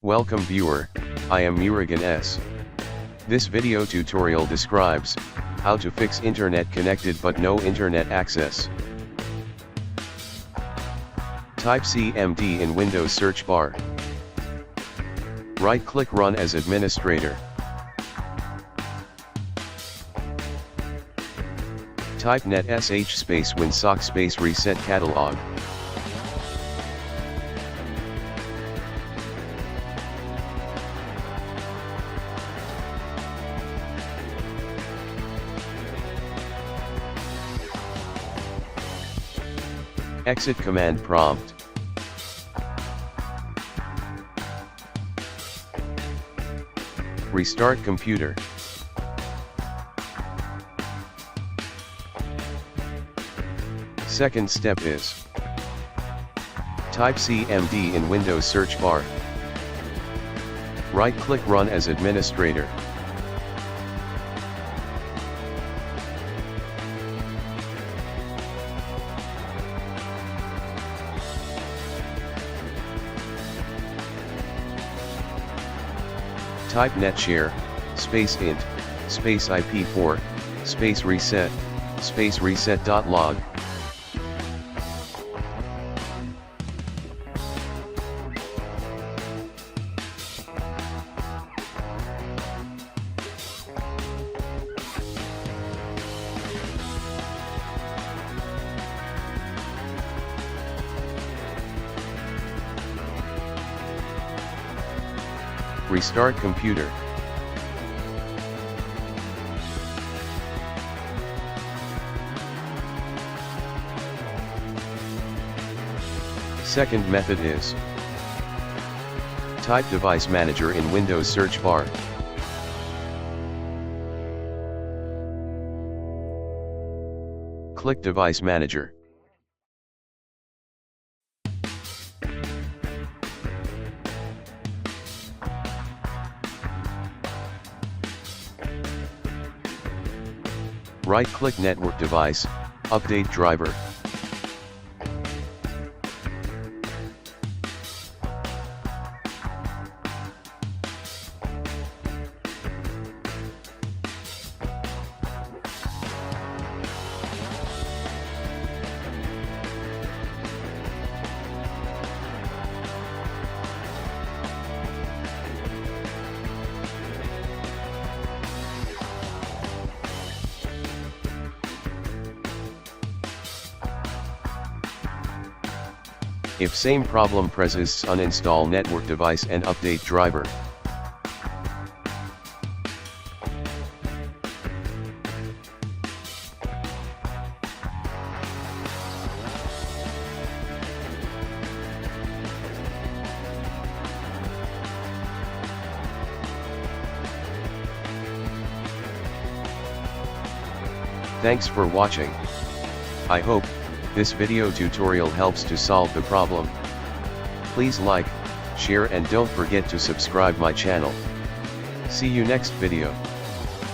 Welcome viewer, I am Murugan S. This video tutorial describes how to fix internet connected but no internet access. Type CMD in Windows search bar. Right-click Run as administrator. Type netsh space winsock space reset catalog. Exit command prompt. Restart computer. Second step is type CMD in Windows search bar. Right-click Run as administrator. Type netshare, space int, space IP4, space reset.log. Restart computer. Second method is type device manager in Windows search bar. Click device manager. Right-click network device, update driver. If same problem persists, uninstall network device and update driver. Thanks for watching. I hope this video tutorial helps to solve the problem. Please like, share and don't forget to subscribe my channel. See you next video.